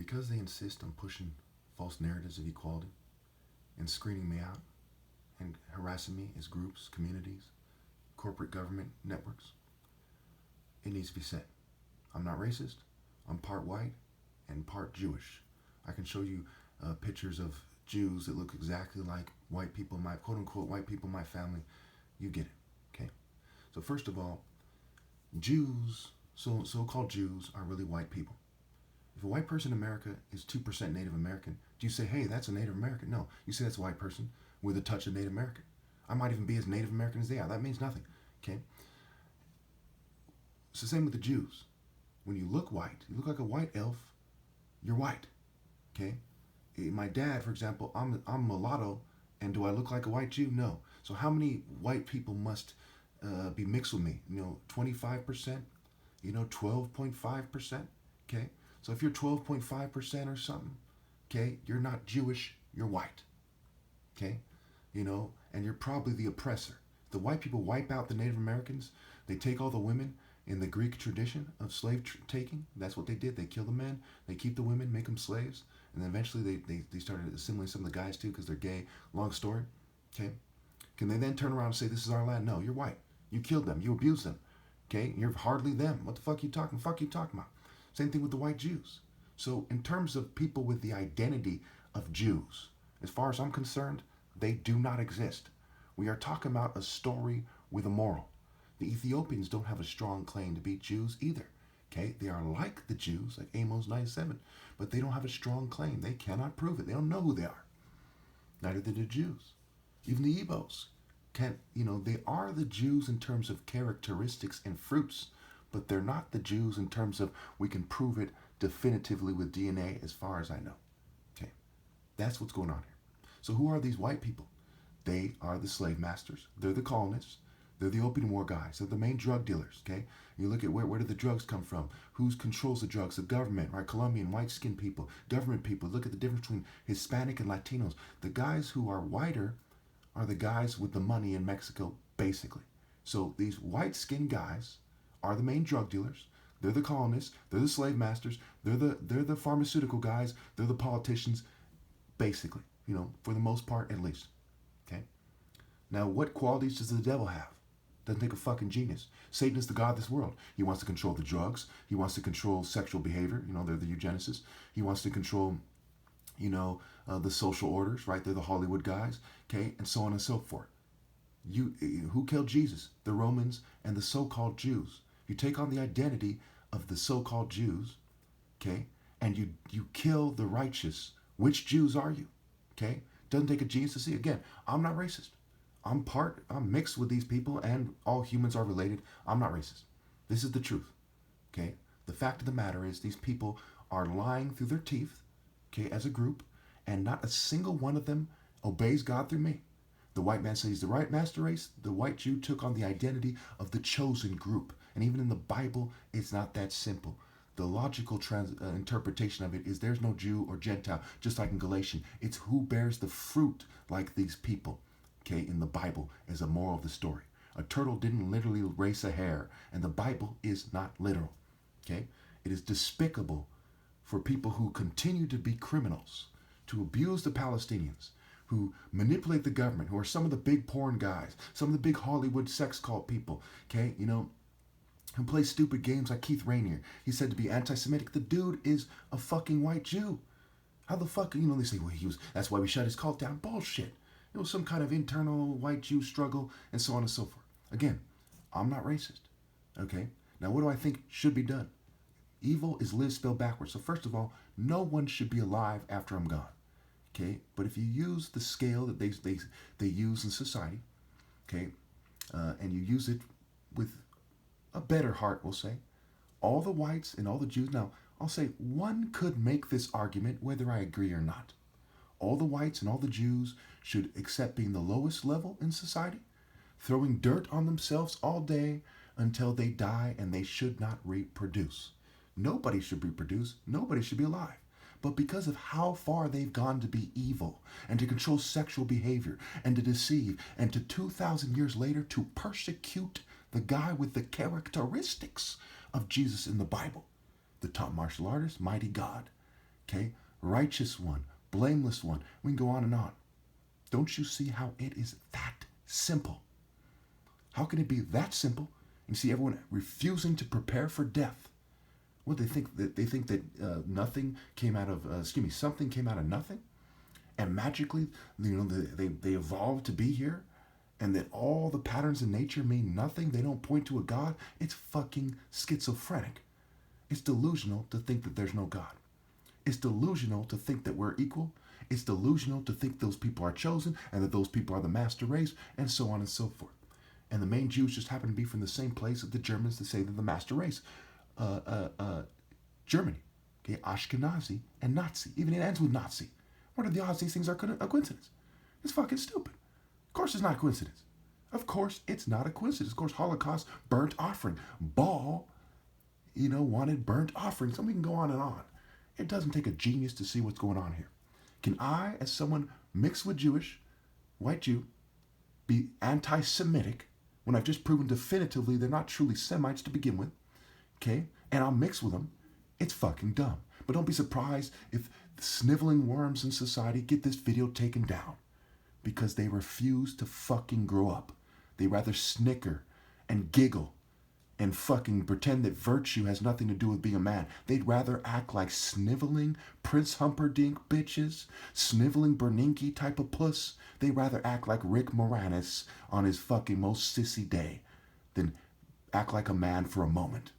because they insist on pushing false narratives of equality and screening me out and harassing me as groups, communities, corporate government networks, it needs to be said. I'm not racist. I'm part white and part Jewish. I can show you pictures of Jews that look exactly like white people, my quote unquote white people, my family. You get it, okay? So first of all, Jews, so-called Jews, are really white people. If a white person in America is 2% Native American, do you say, hey, that's a Native American? No, you say that's a white person with a touch of Native American. I might even be as Native American as they are. That means nothing, okay? It's the same with the Jews. When you look white, you look like a white elf, you're white, okay? My dad, for example, I'm mulatto, and do I look like a white Jew? No. So how many white people must be mixed with me? 25%, 12.5%, okay? So if you're 12.5% or something, okay, you're not Jewish, you're white, okay? And you're probably the oppressor. The white people wipe out the Native Americans. They take all the women in the Greek tradition of slave taking. That's what they did. They kill the men, they keep the women, make them slaves, and then eventually they started assimilating some of the guys too because they're gay. Long story, okay? Can they then turn around and say, this is our land? No, you're white. You killed them. You abused them, okay? You're hardly them. What the fuck you talking about? Same thing with the white Jews. So in terms of people with the identity of Jews, as far as I'm concerned, they do not exist. We are talking about a story with a moral. The Ethiopians don't have a strong claim to be Jews either. Okay, they are like the Jews, like Amos 9:7, but they don't have a strong claim. They cannot prove it. They don't know who they are. Neither do the Jews. Even the Igbos can't, they are the Jews in terms of characteristics and fruits, but they're not the Jews in terms of we can prove it definitively with DNA as far as I know. Okay, that's what's going on here. So who are these white people? They are the slave masters. They're the colonists. They're the opium war guys. They're the main drug dealers, okay? You look at where do the drugs come from? Who controls the drugs? The government, right? Colombian, white-skinned people, government people. Look at the difference between Hispanic and Latinos. The guys who are whiter are the guys with the money in Mexico, basically. So these white-skinned guys are the main drug dealers. They're the colonists. They're the slave masters. They're the pharmaceutical guys. They're the politicians, basically, for the most part at least, okay? Now, what qualities does the devil have? Doesn't take a fucking genius. Satan is the god of this world. He wants to control the drugs. He wants to control sexual behavior. They're the eugenicists. He wants to control, the social orders, right? They're the Hollywood guys, okay? And so on and so forth. Who killed Jesus? The Romans and the so-called Jews. You take on the identity of the so-called Jews, okay? And you kill the righteous. Which Jews are you? Okay? Doesn't take a genius to see. Again, I'm not racist. I'm mixed with these people, and all humans are related. I'm not racist. This is the truth, okay? The fact of the matter is these people are lying through their teeth, okay, as a group, and not a single one of them obeys God through me. The white man says he's the right master race. The white Jew took on the identity of the chosen group. And even in the Bible, it's not that simple. The logical interpretation of it is there's no Jew or Gentile, just like in Galatians. It's who bears the fruit like these people. Okay, in the Bible as a moral of the story. A turtle didn't literally race a hare, and the Bible is not literal. Okay? It is despicable for people who continue to be criminals, to abuse the Palestinians, who manipulate the government, who are some of the big porn guys, some of the big Hollywood sex cult people, okay, who play stupid games like Keith Rainier. He's said to be anti-Semitic. The dude is a fucking white Jew. How the fuck, they say, well, that's why we shut his cult down. Bullshit. It was some kind of internal white Jew struggle, and so on and so forth. Again, I'm not racist, okay? Now, what do I think should be done? Evil is Liz spelled backwards. So first of all, no one should be alive after I'm gone, okay? But if you use the scale that they use in society, okay, and you use it with a better heart, we'll say, all the whites and all the Jews, now, I'll say one could make this argument whether I agree or not. All the whites and all the Jews should accept being the lowest level in society, throwing dirt on themselves all day until they die, and they should not reproduce. Nobody should reproduce. Nobody should be alive. But because of how far they've gone to be evil and to control sexual behavior and to deceive, and to 2,000 years later to persecute the guy with the characteristics of Jesus in the Bible, the top martial artist, mighty God, Okay? Righteous one, blameless one. We can go on and on. Don't you see how it is that simple? How can it be that simple? You see everyone refusing to prepare for death. What they think that nothing came out of something came out of nothing, and magically, they evolved to be here, and that all the patterns in nature mean nothing. They don't point to a God. It's fucking schizophrenic. It's delusional to think that there's no God. It's delusional to think that we're equal. It's delusional to think those people are chosen and that those people are the master race, and so on and so forth. And the main Jews just happen to be from the same place as the Germans that say they're the master race. Germany, okay, Ashkenazi and Nazi. Even it ends with Nazi. What are the odds these things are a coincidence? It's fucking stupid. Of course it's not a coincidence. Of course it's not a coincidence. Of course Holocaust, burnt offering. Baal, wanted burnt offering. So we can go on and on. It doesn't take a genius to see what's going on here. Can I, as someone mixed with Jewish, white Jew, be anti-Semitic when I've just proven definitively they're not truly Semites to begin with, okay? And I'll mix with them. It's fucking dumb. But don't be surprised if the sniveling worms in society get this video taken down because they refuse to fucking grow up. They rather snicker and giggle and fucking pretend that virtue has nothing to do with being a man. They'd rather act like sniveling Prince Humperdinck bitches, sniveling Bernanke type of puss. They'd rather act like Rick Moranis on his fucking most sissy day than act like a man for a moment.